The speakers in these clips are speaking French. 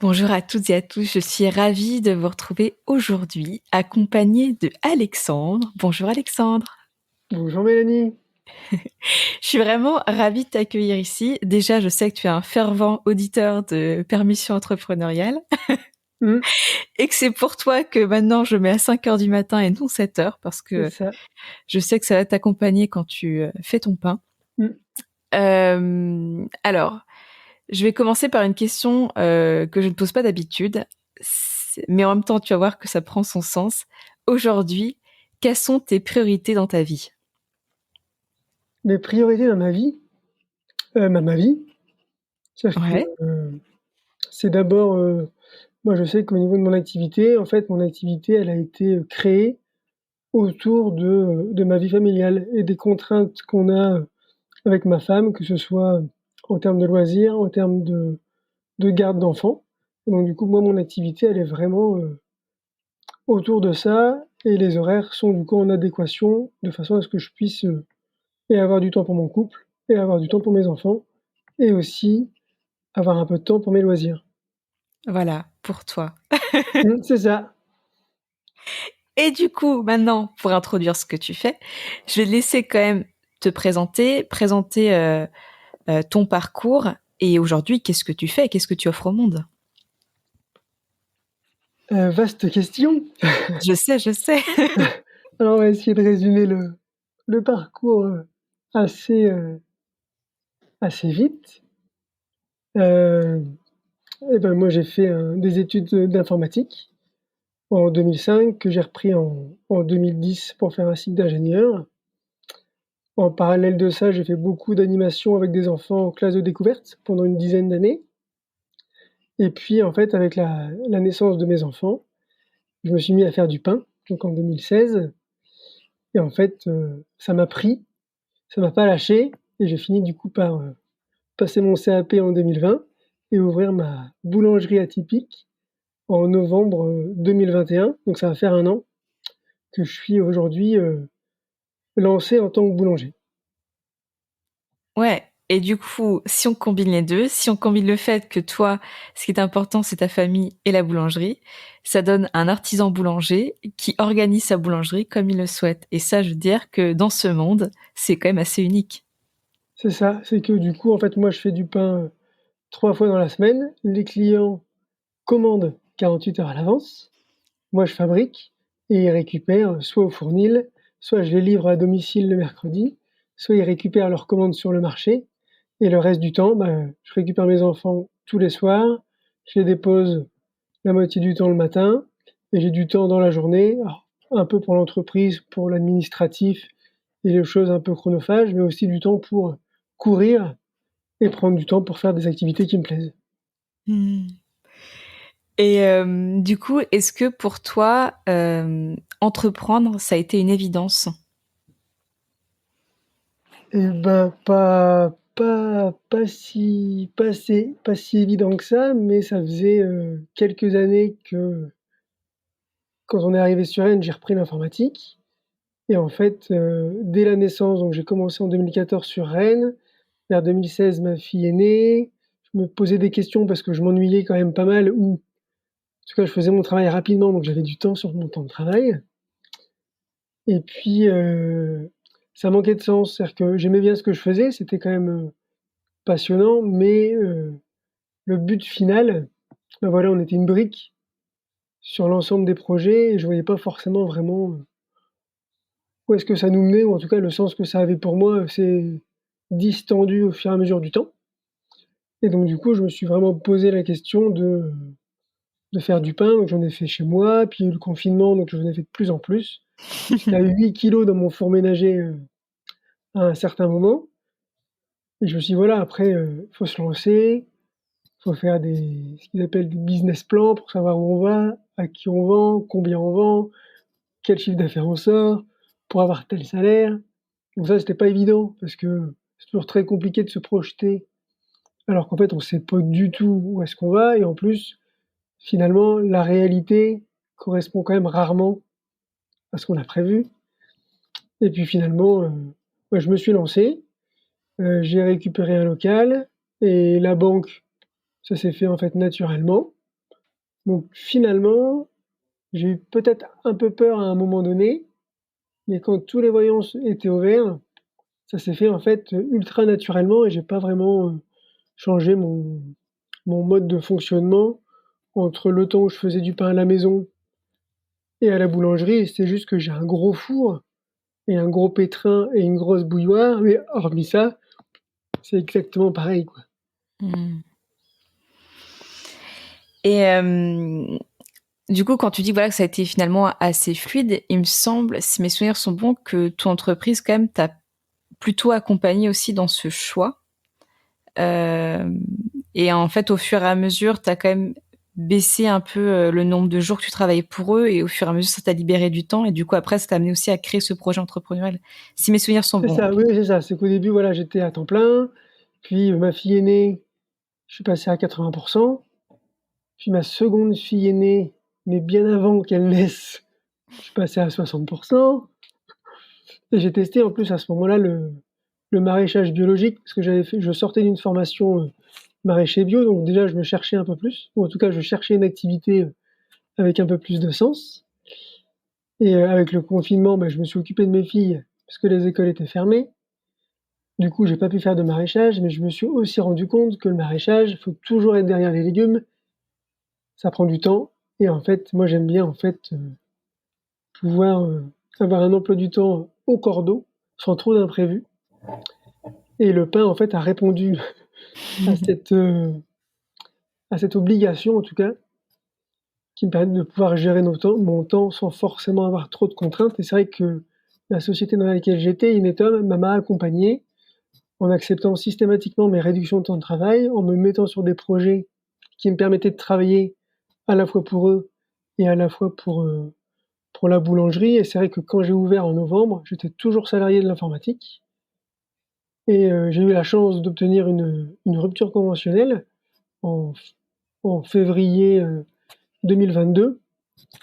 Bonjour à toutes et à tous, je suis ravie de vous retrouver aujourd'hui, accompagnée de Alexandre. Bonjour Alexandre. Bonjour Mélanie. Je suis vraiment ravie de t'accueillir ici. Déjà, je sais que tu es un fervent auditeur de Permission entrepreneuriale Hmm, et que c'est pour toi que maintenant je mets à 5 heures du matin et non 7 heures parce c'est que ça. je sais que ça va t'accompagner quand tu fais ton pain. Hmm, Alors, je vais commencer par une question que je ne pose pas d'habitude, mais en même temps, tu vas voir que ça prend son sens. Aujourd'hui, quelles sont tes priorités dans ta vie? Mes priorités dans ma vie, c'est-à-dire que Ouais, c'est d'abord, moi je sais qu'au niveau de mon activité, en fait, mon activité, elle a été créée autour de ma vie familiale et des contraintes qu'on a avec ma femme, que ce soit en termes de loisirs, en termes de garde d'enfants. Et donc du coup, moi, mon activité, elle est vraiment autour de ça et les horaires sont du coup en adéquation de façon à ce que je puisse et avoir du temps pour mon couple, et avoir du temps pour mes enfants, et aussi avoir un peu de temps pour mes loisirs. voilà, pour toi. C'est ça. Et du coup, maintenant, pour introduire ce que tu fais, je vais te laisser quand même te présenter ton parcours et aujourd'hui, qu'est-ce que tu fais? Qu'est-ce que tu offres au monde? Vaste question. Je sais, je sais. Alors on va essayer de résumer le parcours assez, assez vite. Euh, et ben moi j'ai fait des études d'informatique en 2005 que j'ai repris en 2010 pour faire un cycle d'ingénieur. En parallèle de ça, j'ai fait beaucoup d'animation avec des enfants en classe de découverte pendant une dizaine d'années. Et puis en fait, avec la naissance de mes enfants, je me suis mis à faire du pain, donc en 2016. Et en fait, ça m'a pris, ça m'a pas lâché. Et j'ai fini du coup par passer mon CAP en 2020 et ouvrir ma boulangerie atypique en novembre 2021. Donc ça va faire un an que je suis aujourd'hui lancé en tant que boulanger. Ouais. Et du coup, si on combine les deux, si on combine le fait que toi, ce qui est important, c'est ta famille et la boulangerie, ça donne un artisan boulanger qui organise sa boulangerie comme il le souhaite. Et ça, je veux dire que dans ce monde, c'est quand même assez unique. C'est ça, c'est que du coup, en fait, moi, je fais du pain 3 fois dans la semaine. Les clients commandent 48 heures à l'avance. Moi, je fabrique et ils récupèrent soit au fournil, soit je les livre à domicile le mercredi, soit ils récupèrent leurs commandes sur le marché. Et le reste du temps, bah, je récupère mes enfants tous les soirs, je les dépose la moitié du temps le matin, et j'ai du temps dans la journée, alors, un peu pour l'entreprise, pour l'administratif et les choses un peu chronophages, mais aussi du temps pour courir et prendre du temps pour faire des activités qui me plaisent. Hmm. Et du coup, est-ce que pour toi, entreprendre, ça a été une évidence? Et ben, pas si évident que ça, mais ça faisait quelques années que, quand on est arrivé sur Rennes, j'ai repris l'informatique. Et en fait, dès la naissance, donc j'ai commencé en 2014 sur Rennes. Vers 2016, ma fille est née. Je me posais des questions parce que je m'ennuyais quand même pas mal, ou en tout cas, je faisais mon travail rapidement, donc j'avais du temps sur mon temps de travail. Et puis, ça manquait de sens. C'est-à-dire que j'aimais bien ce que je faisais, c'était quand même passionnant, mais le but final, ben voilà, on était une brique sur l'ensemble des projets et je voyais pas forcément vraiment où est-ce que ça nous menait, ou en tout cas le sens que ça avait pour moi s'est distendu au fur et à mesure du temps. Et donc du coup, je me suis vraiment posé la question de faire du pain, donc j'en ai fait chez moi, puis il y a eu le confinement, donc j'en ai fait de plus en plus. J'étais à 8 kilos dans mon four ménager, à un certain moment et je me suis dit: «Voilà, après, faut se lancer, faut faire ce qu'ils appellent des business plans pour savoir où on va, à qui on vend, combien on vend, quel chiffre d'affaires on sort, pour avoir tel salaire». Donc ça, c'était pas évident parce que c'est toujours très compliqué de se projeter alors qu'en fait, on sait pas du tout où est-ce qu'on va et en plus, finalement, la réalité correspond quand même rarement à ce qu'on a prévu. Et puis finalement, bah, je me suis lancé, j'ai récupéré un local et la banque, ça s'est fait en fait naturellement. Donc finalement, j'ai eu peut-être un peu peur à un moment donné, mais quand tous les voyants étaient au vert, ça s'est fait en fait ultra naturellement et j'ai pas vraiment changé mon mode de fonctionnement entre le temps où je faisais du pain à la maison et à la boulangerie. Et c'est juste que j'ai un gros four et un gros pétrin et une grosse bouilloire, mais hormis ça, c'est exactement pareil, quoi. Mmh. Et du coup, quand tu dis voilà que ça a été finalement assez fluide, il me semble, si mes souvenirs sont bons, que ton entreprise quand même t'a plutôt accompagné aussi dans ce choix. Euh, et en fait, au fur et à mesure, t'as quand même baissé un peu le nombre de jours que tu travaillais pour eux, et au fur et à mesure, ça t'a libéré du temps. Et du coup, après, ça t'a amené aussi à créer ce projet entrepreneurial. Si mes souvenirs sont C'est bons. ça, oui, c'est ça. C'est qu'au début, voilà, j'étais à temps plein. Puis ma fille aînée, je suis passé à 80%. Puis ma seconde fille aînée, mais bien avant qu'elle naisse, je suis passé à 60%. Et j'ai testé en plus à ce moment-là le maraîchage biologique, parce que je sortais d'une formation maraîcher bio, donc déjà je me cherchais un peu plus, ou en tout cas je cherchais une activité avec un peu plus de sens. Et avec le confinement, je me suis occupé de mes filles, parce que les écoles étaient fermées. Du coup, j'ai pas pu faire de maraîchage, mais je me suis aussi rendu compte que le maraîchage, il faut toujours être derrière les légumes, ça prend du temps. Et en fait, moi j'aime bien en fait pouvoir avoir un emploi du temps au cordeau, sans trop d'imprévus. Et le pain, en fait, a répondu à cette obligation, en tout cas, qui me permet de pouvoir gérer mon temps sans forcément avoir trop de contraintes. Et c'est vrai que la société dans laquelle j'étais, Inetum, m'a accompagné en acceptant systématiquement mes réductions de temps de travail, en me mettant sur des projets qui me permettaient de travailler à la fois pour eux et à la fois pour la boulangerie. Et c'est vrai que quand j'ai ouvert en novembre, j'étais toujours salarié de l'informatique. Et j'ai eu la chance d'obtenir une rupture conventionnelle en, en février 2022,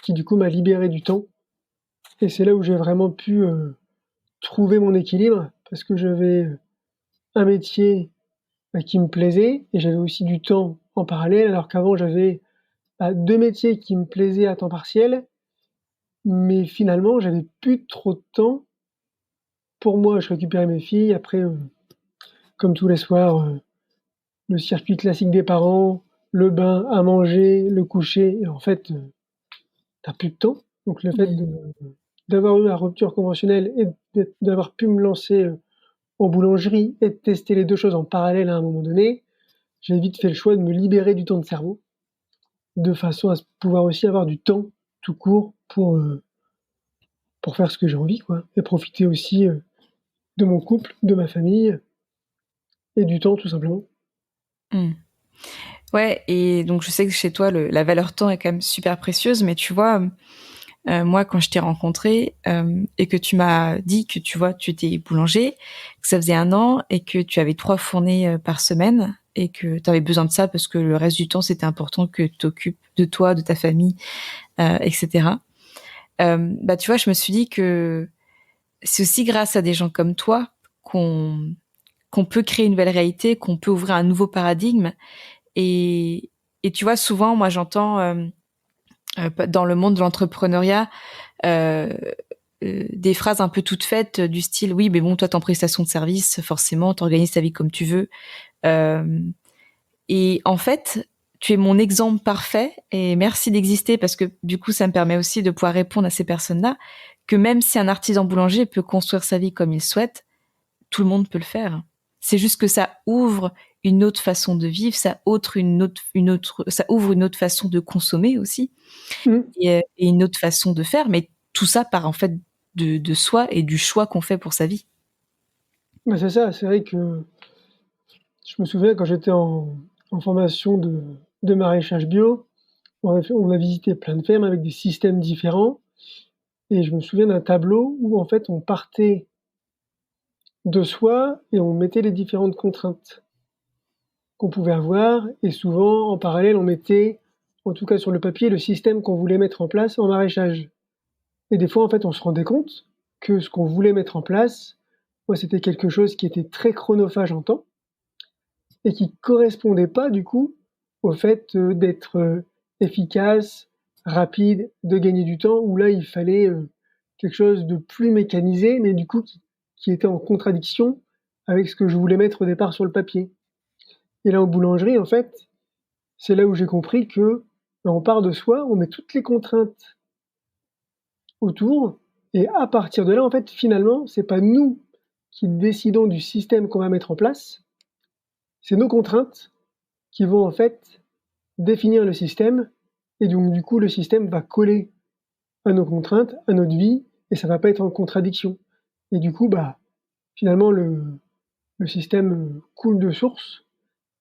qui du coup m'a libéré du temps. Et c'est là où j'ai vraiment pu trouver mon équilibre, parce que j'avais un métier qui me plaisait, et j'avais aussi du temps en parallèle, alors qu'avant j'avais deux métiers qui me plaisaient à temps partiel, mais finalement j'avais plus trop de temps pour moi. Je récupérais mes filles, après, comme tous les soirs, le circuit classique des parents, le bain, à manger, le coucher, et en fait, tu plus de temps. Donc le fait Mm. d'avoir eu la rupture conventionnelle et d'avoir pu me lancer en boulangerie et de tester les deux choses en parallèle à un moment donné, j'ai vite fait le choix de me libérer du temps de cerveau, de façon à pouvoir aussi avoir du temps tout court pour faire ce que j'ai envie, quoi, et profiter aussi de mon couple, de ma famille et du temps tout simplement. Mm. Ouais, et donc je sais que chez toi, la valeur temps est quand même super précieuse, mais tu vois, moi, quand je t'ai rencontré et que tu m'as dit que tu vois, tu étais boulanger, que ça faisait 1 an et que tu avais 3 fournées par semaine et que tu avais besoin de ça parce que le reste du temps, c'était important que tu t'occupes de toi, de ta famille, etc. Bah, tu vois, je me suis dit que c'est aussi grâce à des gens comme toi qu'on qu'on peut créer une nouvelle réalité, qu'on peut ouvrir un nouveau paradigme. Et, et tu vois, souvent, moi, j'entends dans le monde de l'entrepreneuriat euh, des phrases un peu toutes faites du style oui, mais bon, toi, t'es en prestation de service, forcément, t'organises ta vie comme tu veux. Euh, et en fait, tu es mon exemple parfait et merci d'exister parce que du coup, ça me permet aussi de pouvoir répondre à ces personnes-là que même si un artisan boulanger peut construire sa vie comme il souhaite, tout le monde peut le faire. C'est juste que ça ouvre une autre façon de vivre, ça ouvre une autre façon de consommer aussi Mmh. et une autre façon de faire, mais tout ça part en fait de soi et du choix qu'on fait pour sa vie. C'est ça, c'est vrai que je me souviens quand j'étais en formation de maraîchage bio, on a visité plein de fermes avec des systèmes différents. Et je me souviens d'un tableau où en fait on partait de soi et on mettait les différentes contraintes qu'on pouvait avoir. Et souvent, en parallèle, on mettait, en tout cas sur le papier, le système qu'on voulait mettre en place en maraîchage. Et des fois, en fait, on se rendait compte que ce qu'on voulait mettre en place, moi, c'était quelque chose qui était très chronophage en temps et qui correspondait pas, du coup, au fait d'être efficace, rapide, de gagner du temps, où là, il fallait quelque chose de plus mécanisé, mais du coup, qui était en contradiction avec ce que je voulais mettre au départ sur le papier. Et là, en boulangerie, en fait, c'est là où j'ai compris que on part de soi, on met toutes les contraintes autour, et à partir de là, en fait, finalement, c'est pas nous qui décidons du système qu'on va mettre en place, c'est nos contraintes qui vont en fait définir le système, et donc du coup, le système va coller à nos contraintes, à notre vie, et ça va pas être en contradiction. Et du coup, bah, finalement, le système coule de source,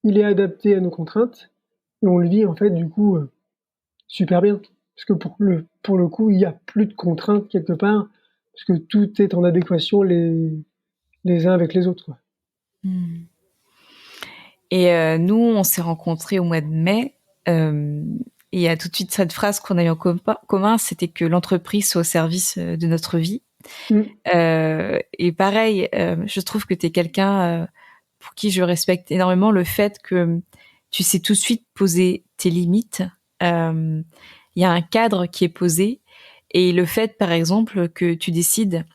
il est adapté à nos contraintes, et on le vit en fait, du coup, super bien. Parce que pour le coup, il n'y a plus de contraintes quelque part, parce que tout est en adéquation les uns avec les autres, quoi. Hmm. Et nous, on s'est rencontrés au mois de mai. Et il y a tout de suite cette phrase qu'on a eu en commun, c'était que l'entreprise soit au service de notre vie. Mmh. Et pareil, je trouve que tu es quelqu'un pour qui je respecte énormément le fait que tu sais tout de suite poser tes limites. Il y a un cadre qui est posé. Et le fait, par exemple, que tu décides,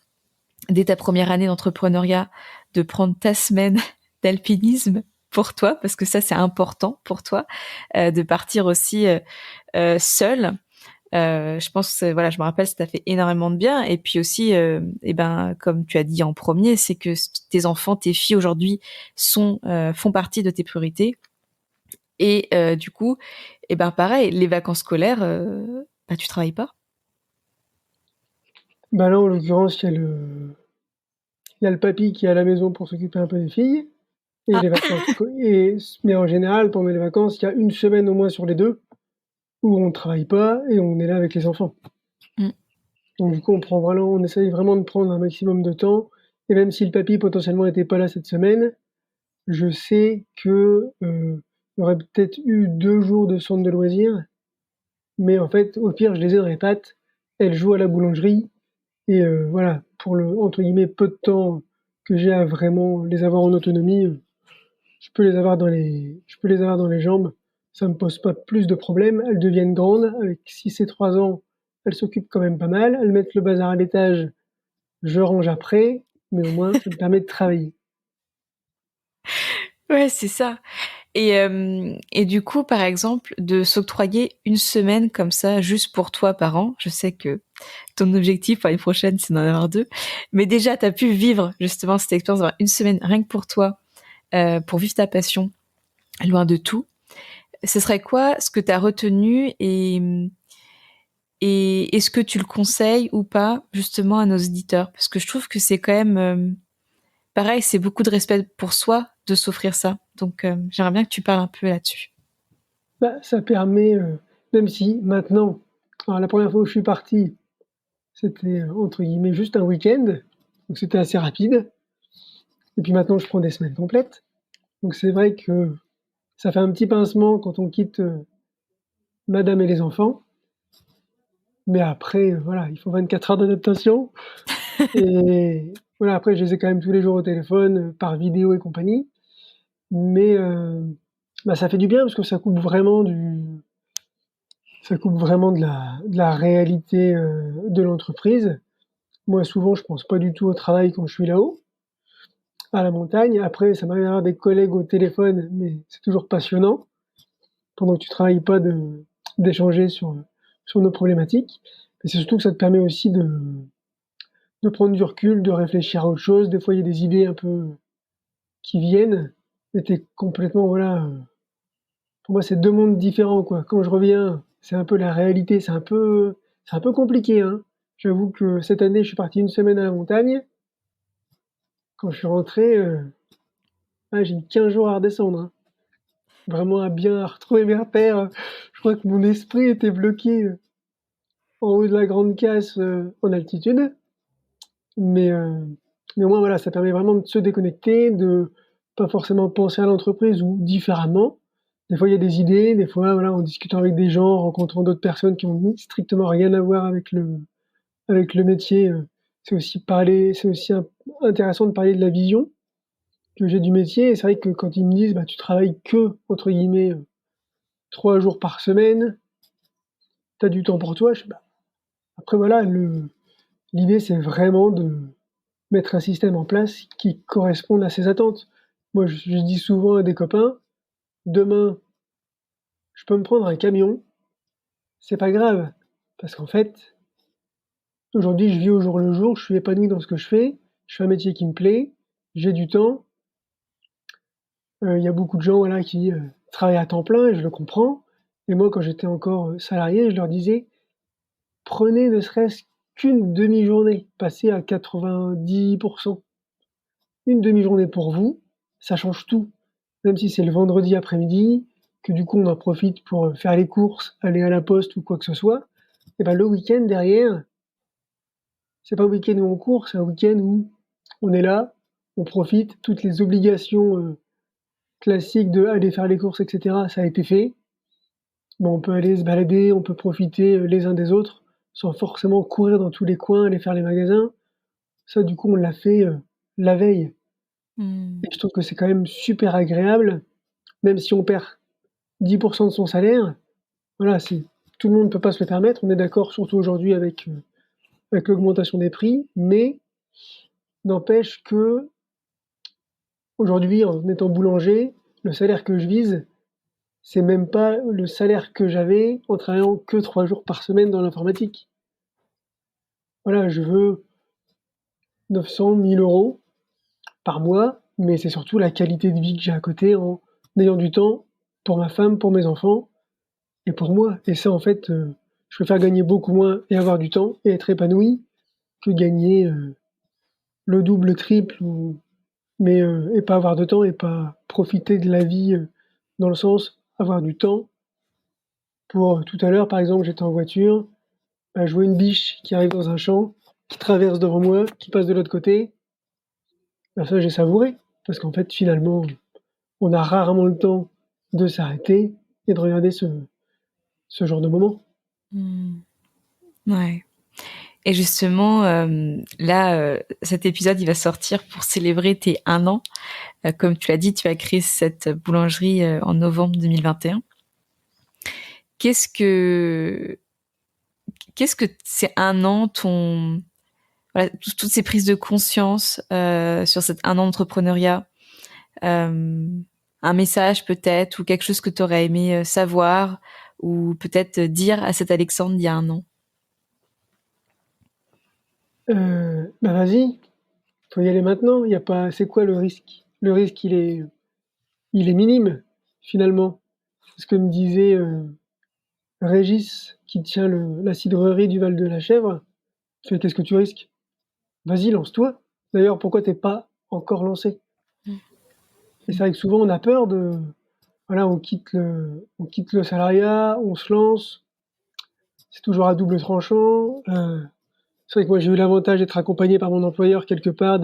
dès ta première année d'entrepreneuriat, de prendre ta semaine d'alpinisme pour toi, parce que ça, c'est important pour toi, de partir aussi seul. Je pense que voilà, je me rappelle, ça t'a fait énormément de bien. Et puis aussi, et ben, comme tu as dit en premier, c'est que tes enfants, tes filles aujourd'hui font partie de tes priorités. Et du coup, et ben pareil, les vacances scolaires, bah tu travailles pas. Bah là, en l'occurrence, il y a le papy qui est à la maison pour s'occuper un peu des filles, et Ah. les vacances mais en général, pendant les vacances, il y a une semaine au moins sur les 2 où on ne travaille pas et on est là avec les enfants. Mm. Donc du coup, on essaye vraiment de prendre un maximum de temps, et même si le papy potentiellement était pas là cette semaine, je sais que, il y aurait peut-être eu 2 jours de centre de loisirs, mais en fait, au pire, je les ai dans les pattes. Elles jouent à la boulangerie, et voilà, pour le entre guillemets «peu de temps» que j'ai à vraiment les avoir en autonomie, je peux les avoir dans les jambes. Ça me pose pas plus de problèmes. Elles deviennent grandes, avec 6 et 3 ans, elles s'occupent quand même pas mal. Elles mettent le bazar à l'étage, je range après, mais au moins ça me permet de travailler. Ouais, c'est ça. Et du coup, par exemple, de s'octroyer une semaine comme ça, juste pour toi par an. Je sais que ton objectif pour l'année prochaine, c'est d'en avoir 2. Mais déjà, tu as pu vivre justement cette expérience d'avoir une semaine rien que pour toi, pour vivre ta passion, loin de tout. Ce serait quoi ce que tu as retenu et est-ce que tu le conseilles ou pas justement à nos éditeurs? Parce que je trouve que c'est quand même pareil, c'est beaucoup de respect pour soi de s'offrir ça. Donc j'aimerais bien que tu parles un peu là-dessus. Bah, ça permet, même si maintenant, alors la première fois où je suis parti, c'était, entre guillemets «juste un week-end», donc c'était assez rapide, et puis maintenant je prends des semaines complètes. Donc c'est vrai que ça fait un petit pincement quand on quitte, madame et les enfants, mais après, voilà, il faut 24 heures d'adaptation, et voilà, après je les ai quand même tous les jours au téléphone, par vidéo et compagnie, mais bah, ça fait du bien parce que ça coupe vraiment de la réalité, de l'entreprise. Moi, souvent, je pense pas du tout au travail quand je suis là-haut, à la montagne. Après, ça m'arrive d'avoir des collègues au téléphone, mais c'est toujours passionnant, pendant que tu travailles pas, d'échanger sur nos problématiques. Mais c'est surtout que ça te permet aussi de prendre du recul, de réfléchir à autre chose. Des fois, il y a des idées un peu qui viennent, et tu complètement, voilà, pour moi, c'est 2 mondes différents, quoi. Quand je reviens, c'est un peu la réalité, c'est un peu compliqué, hein. J'avoue que cette année, je suis parti une semaine à la montagne. Quand je suis rentré, ah, j'ai mis 15 jours à redescendre, hein. Vraiment à bien retrouver mes repères. Je crois que mon esprit était bloqué, en haut de la grande casse, en altitude. Mais, mais au moins, voilà, ça permet vraiment de se déconnecter, de pas forcément penser à l'entreprise ou différemment. Des fois, il y a des idées, des fois, voilà, en discutant avec des gens, en rencontrant d'autres personnes qui ont strictement rien à voir avec le métier, c'est aussi intéressant de parler de la vision que j'ai du métier. Et c'est vrai que quand ils me disent: «Bah, tu travailles que, entre guillemets, 3 jours par semaine», tu as du temps pour toi. Bah, après voilà, l'idée c'est vraiment de mettre un système en place qui corresponde à ses attentes. Moi, je dis souvent à des copains: «Demain, je peux me prendre un camion, c'est pas grave, parce qu'en fait, aujourd'hui, je vis au jour le jour, je suis épanoui dans ce que je fais un métier qui me plaît, j'ai du temps». Il y a beaucoup de gens, voilà, qui, travaillent à temps plein et je le comprends et moi, quand j'étais encore, salarié, je leur disais: «Prenez ne serait-ce qu'une demi-journée, passez à 90. Une demi-journée pour vous, ça change tout. Même si c'est le vendredi après-midi, que du coup on en profite pour, faire les courses, aller à la poste ou quoi que ce soit, et ben le week-end derrière, c'est pas un week-end où on court, c'est un week-end où on est là, on profite, toutes les obligations, classiques de aller faire les courses et cetera, ça a été fait. Mais on peut aller se balader, on peut profiter, les uns des autres, sans forcément courir dans tous les coins, aller faire les magasins. Ça du coup on l'a fait, la veille Mmh. et je trouve que c'est quand même super agréable, même si on perd 10 de son salaire, voilà, c'est tout le monde ne peut pas se le permettre, on est d'accord, surtout aujourd'hui avec l'augmentation des prix, mais n'empêche qu'aujourd'hui, en étant boulanger, le salaire que je vise, c'est même pas le salaire que j'avais en travaillant que 3 jours par semaine dans l'informatique. Voilà, je veux 900 000 € par mois, mais c'est surtout la qualité de vie que j'ai à côté en ayant du temps pour ma femme, pour mes enfants et pour moi et ça, en fait, je préfère gagner beaucoup moins et avoir du temps et être épanoui que gagner, le double, le triple ou mais et pas avoir de temps et pas profiter de la vie, dans le sens, avoir du temps pour, tout à l'heure, par exemple, j'étais en voiture, bah, je vois une biche qui arrive dans un champ, qui traverse devant moi, qui passe de l'autre côté, bah, ça j'ai savouré parce qu'en fait, finalement, on a rarement le temps de s'arrêter et de regarder ce genre de moment. Mmh. Ouais. Et justement, là, cet épisode, il va sortir pour célébrer tes 1 an. Comme tu l'as dit, tu as créé cette boulangerie, en novembre 2021. Qu'est-ce que qu'est-ce que ces 1 an t'ont voilà, toutes ces prises de conscience, sur cet 1 an d'entrepreneuriat, un message peut-être ou quelque chose que tu aurais aimé, savoir ou peut-être dire à cet Alexandre d'il y a 1 an? Bah, vas-y, faut y aller maintenant, il y a pas c'est quoi le risque? Le risque, il est minime, finalement. C'est ce que me disait, Régis qui tient la cidrerie du Val de la Chèvre. Je fais: «Qu'est-ce que tu risques? Vas-y, lance-toi. D'ailleurs, pourquoi tu es pas encore lancé?» Et c'est vrai que souvent on a peur de voilà, on quitte le salariat, on se lance, c'est toujours à double tranchant. C'est vrai que moi j'ai eu l'avantage d'être accompagné par mon employeur quelque part,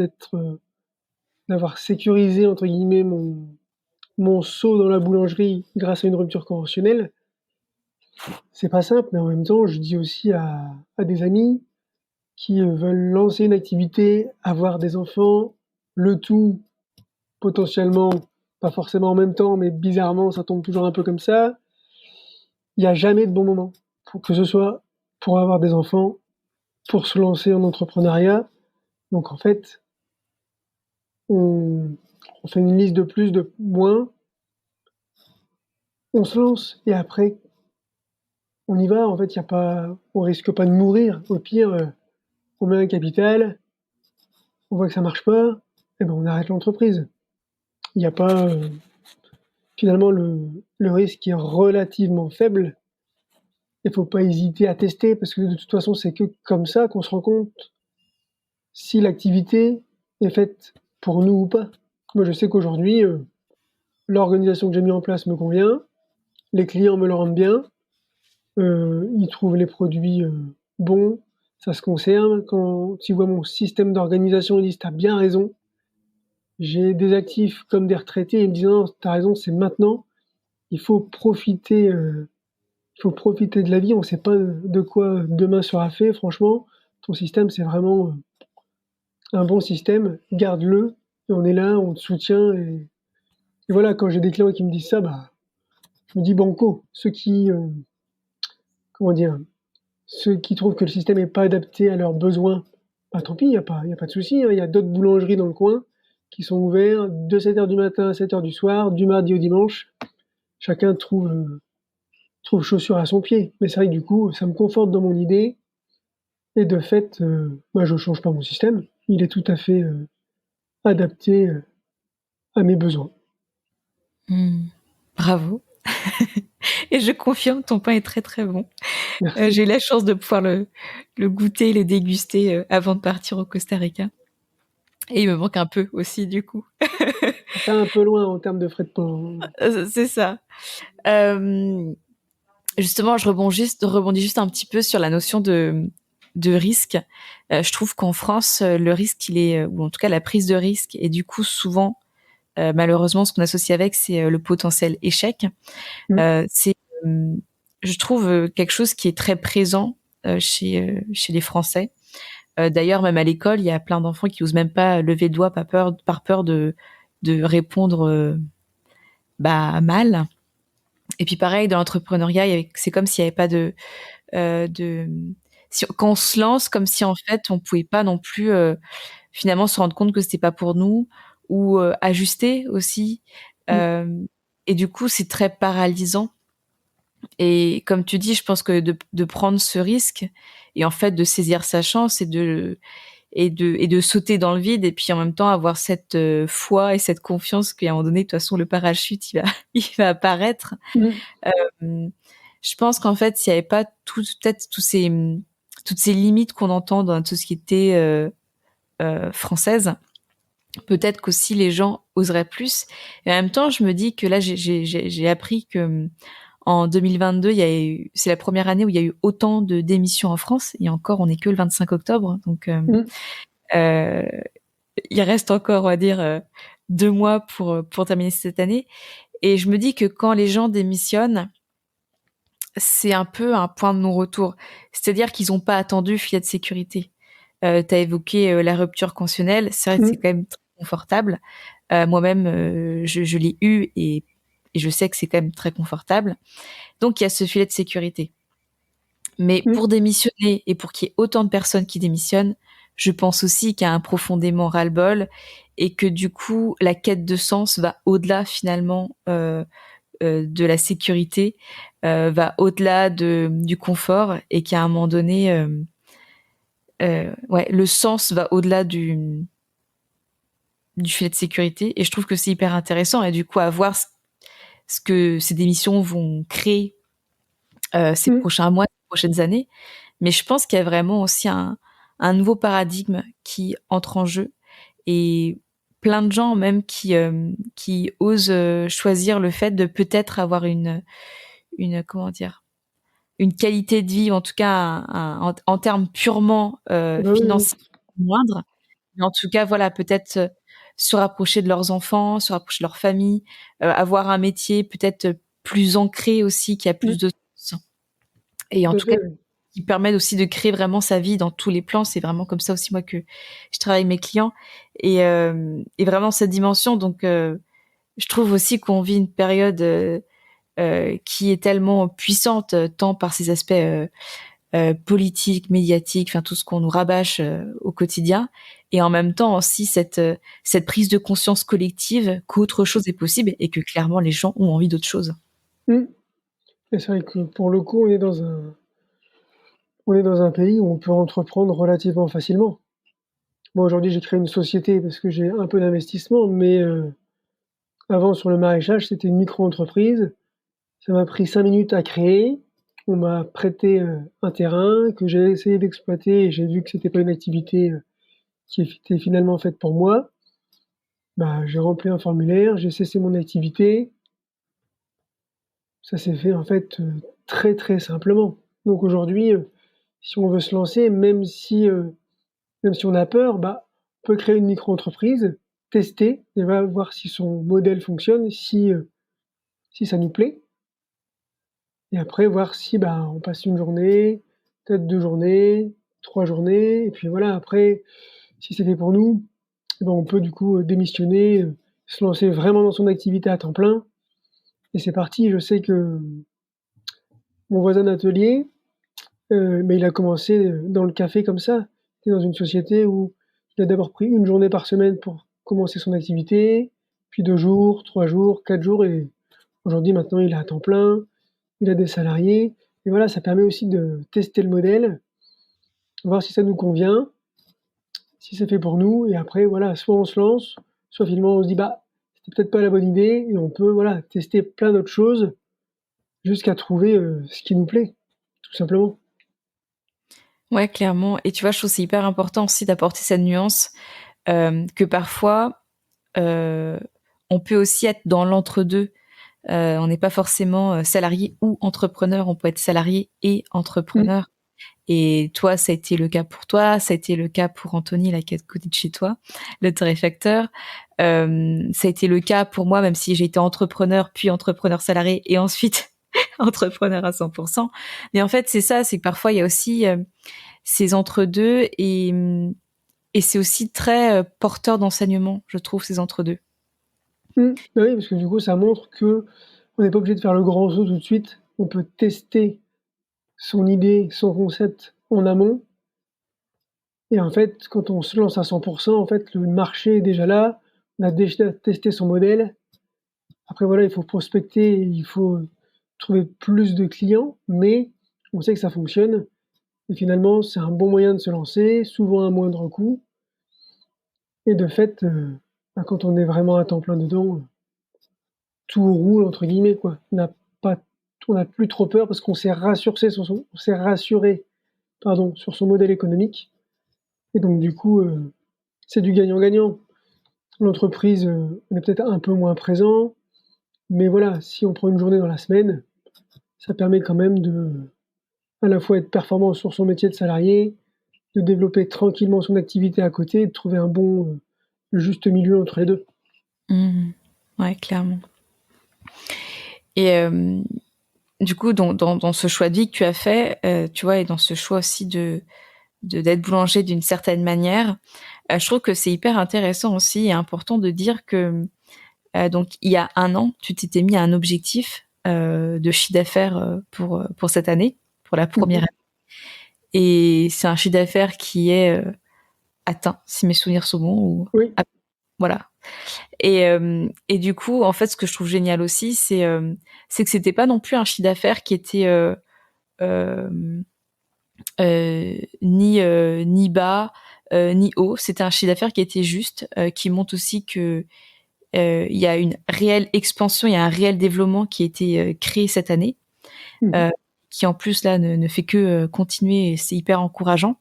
d'avoir «sécurisé» entre guillemets mon saut dans la boulangerie grâce à une rupture conventionnelle. C'est pas simple, mais en même temps, je dis aussi à des amis qui, veulent lancer une activité, avoir des enfants, le tout potentiellement, pas forcément en même temps, mais bizarrement, ça tombe toujours un peu comme ça. Il y a jamais de bon moment, pour que ce soit pour avoir des enfants, pour se lancer en entrepreneuriat. Donc en fait, on on fait une liste de plus, de moins, on se lance et après on y va. En fait, il y a pas on risque pas de mourir. Au pire, on met un capital, on voit que ça marche pas, et ben on arrête l'entreprise. Il y a pas, finalement le risque est relativement faible. Il faut pas hésiter à tester parce que de toute façon, c'est que comme ça qu'on se rend compte si l'activité est faite pour nous ou pas. Moi, je sais qu'aujourd'hui, l'organisation que j'ai mis en place me convient, les clients me le rendent bien, ils trouvent les produits, bons, ça se conserve. Quand ils voient mon système d'organisation, ils disent: «Tu as bien raison». J'ai des actifs comme des retraités, ils me disent: «Non, tu as raison, c'est maintenant, il faut profiter, il faut profiter de la vie, on sait pas de quoi demain sera fait. Franchement, ton système, c'est vraiment, un bon système, garde-le et on est là, on te soutient» et voilà, quand j'ai des clients qui me disent ça, bah, je me dis: «Banco». Ceux qui, comment dire? Ceux qui trouvent que le système est pas adapté à leurs besoins, bah, tant pis, il y a pas de souci, hein. Il y a d'autres boulangeries dans le coin qui sont ouverts de 7:00 du matin à 7:00 du soir, du mardi au dimanche. Chacun trouve chaussure à son pied. Mais c'est vrai que du coup, ça me conforte dans mon idée et de fait, bah, je change pas mon système. Il est tout à fait, adapté, à mes besoins. Mmh. Bravo. Et je confirme, ton pain est très très bon. Merci. J'ai eu la chance de pouvoir le goûter, le déguster avant de partir au Costa Rica. Et il me manque un peu aussi du coup. Ça fait un peu loin en termes de frais de port, hein. C'est ça. Justement, rebondis juste un petit peu sur la notion de risque. Je trouve qu'en France, le risque, ou en tout cas la prise de risque, et du coup souvent, malheureusement, ce qu'on associe avec, c'est le potentiel échec. Mmh, C'est, euh, je trouve, quelque chose qui est très présent chez les Français. D'ailleurs, même à l'école, il y a plein d'enfants qui osent même pas lever le doigt par peur de répondre mal. Et puis pareil, dans l'entrepreneuriat, c'est comme s'il n'y avait pas de quand on se lance, comme si en fait on pouvait pas non plus finalement se rendre compte que c'était pas pour nous, ou ajuster aussi. mmh, Euh, et du coup, c'est très paralysant. Et comme tu dis, je pense que de prendre ce risque et en fait de saisir sa chance et de sauter dans le vide, et puis en même temps avoir cette foi et cette confiance qu'à un moment donné, de toute façon, le parachute, il va apparaître. mmh, Hum, Je pense qu'en fait, s'il n'y avait pas peut-être toutes ces limites qu'on entend dans notre société française, peut-être qu'aussi les gens oseraient plus. Et en même temps, je me dis que là, j'ai appris que en 2022, c'est la première année où il y a eu autant de démissions en France. Et encore, on n'est que le 25 octobre. Donc, mmh, euh, il reste encore, on va dire, 2 mois pour terminer cette année. Et je me dis que quand les gens démissionnent, c'est un peu un point de non-retour. C'est-à-dire qu'ils n'ont pas attendu le filet de sécurité. Tu as évoqué la rupture conventionnelle. C'est vrai que c'est mmh, quand même très confortable. Moi-même, je l'ai eu et je sais que c'est quand même très confortable. Donc, il y a ce filet de sécurité. Mais mmh, pour démissionner et pour qu'il y ait autant de personnes qui démissionnent, je pense aussi qu'il y a un profondément ras-le-bol et que du coup, la quête de sens va au-delà finalement de la sécurité, va au-delà du confort, et qu'à un moment donné, ouais, le sens va au-delà du filet de sécurité. Et je trouve que c'est hyper intéressant, et du coup à voir ce que ces démissions vont créer ces mmh, prochains mois, ces prochaines années. Mais je pense qu'il y a vraiment aussi un nouveau paradigme qui entre en jeu, et plein de gens même qui osent choisir le fait de peut-être avoir une comment dire, une qualité de vie, en tout cas en termes purement ah bah, oui, oui. financiers moindre, mais en tout cas voilà, peut-être se rapprocher de leurs enfants, se rapprocher de leur famille, avoir un métier peut-être plus ancré aussi, qui a plus Mmh, de sens, et en tout à tout cas fait, oui. qui permet aussi de créer vraiment sa vie dans tous les plans. C'est vraiment comme ça aussi moi que je travaille avec mes clients, et vraiment cette dimension. Donc je trouve aussi qu'on vit une période qui est tellement puissante, tant par ses aspects politiques, médiatiques, enfin tout ce qu'on nous rabâche au quotidien, et en même temps aussi cette prise de conscience collective qu'autre chose est possible et que clairement les gens ont envie d'autre chose. Mmh, et c'est vrai que pour le coup, on est dans un pays où on peut entreprendre relativement facilement. Moi, aujourd'hui, j'ai créé une société parce que j'ai un peu d'investissement, mais avant sur le maraîchage, c'était une micro-entreprise. Ça m'a pris 5 minutes à créer. On m'a prêté, un terrain que j'ai essayé d'exploiter et j'ai vu que c'était pas une activité, qui était finalement faite pour moi. Bah, j'ai rempli un formulaire, j'ai cessé mon activité. Ça s'est fait en fait, très, très simplement. Donc aujourd'hui, si on veut se lancer, même si on a peur, bah, on peut créer une micro-entreprise, tester et va voir si son modèle fonctionne, si ça nous plaît, et après voir si, bah, on passe une journée, peut-être 2 journées, 3 journées, et puis voilà, après, si c'est fait pour nous, et ben, on peut du coup, démissionner, se lancer vraiment dans son activité à temps plein, et c'est parti. Je sais que mon voisin d'atelier, Mais il a commencé, dans le café comme ça. Il était dans une société où il a d'abord pris 1 journée par semaine pour commencer son activité, puis 2 jours, 3 jours, 4 jours et aujourd'hui maintenant il est à temps plein, il a des salariés et voilà, ça permet aussi de tester le modèle, voir si ça nous convient, si c'est fait pour nous et après voilà, soit on se lance, soit finalement on se dit: «Bah, c'était peut-être pas la bonne idée» et on peut voilà, tester plein d'autres choses jusqu'à trouver, ce qui nous plaît, tout simplement. Ouais, clairement. Et tu vois, je trouve que c'est hyper important aussi d'apporter cette nuance, que parfois, euh, on peut aussi être dans l'entre-deux. On n'est pas forcément salarié ou entrepreneur, on peut être salarié et Mmh. entrepreneur. Et toi, ça a été le cas pour toi, ça a été le cas pour Anthony, là, qui est à côté de chez toi, le torréfacteur. Ça a été le cas pour moi, même si j'ai été entrepreneur, puis entrepreneur salarié, et ensuite entrepreneur à 100%. Mais en fait, c'est ça, c'est que parfois, il y a aussi ces entre-deux, et c'est aussi très porteur d'enseignement, je trouve, ces entre-deux. Mmh. Bah oui, parce que du coup, ça montre qu'on n'est pas obligé de faire le grand saut tout de suite. On peut tester son idée, son concept en amont et en fait, quand on se lance à 100 en fait, le marché est déjà là. On a déjà testé son modèle. Après voilà, il faut prospecter, il faut trouver plus de clients, mais on sait que ça fonctionne et finalement, c'est un bon moyen de se lancer, souvent à moindre coût et de fait, bah, quand on est vraiment à temps plein dedans, tout roule entre guillemets quoi. Pas on n'a plus trop peur parce qu'on s'est on s'est rassuré pardon, sur son modèle économique et donc du coup, c'est du gagnant-gagnant. L'entreprise, on est peut-être un peu moins présent, mais voilà, si on prend une journée dans la semaine, ça permet quand même de, à la fois être performant sur son métier de salarié, de développer tranquillement son activité à côté et de trouver un bon, juste milieu entre les 2. Mhm. Ouais, clairement. Et du coup, dans ce choix de vie que tu as fait, tu vois, et dans ce choix aussi d'être boulanger d'une certaine manière, je trouve que c'est hyper intéressant aussi et important de dire que donc il y a 1 an, tu t'étais mis à un objectif de chiffre d'affaires pour cette année, pour la Mmh première mh. année. Et c'est un chiffre d'affaires qui est atteint, si mes souvenirs sont bons. Oui. Voilà. Et du coup, en fait, ce que je trouve génial aussi, c'est que c'était pas non plus un chiffre d'affaires qui était euh, ni bas ni haut. C'était un chiffre d'affaires qui était juste, qui montre aussi que il y a une réelle expansion, il y a un réel développement qui a été créé cette année, Mmh mh. euh, qui en plus là ne fait que continuer et c'est hyper encourageant.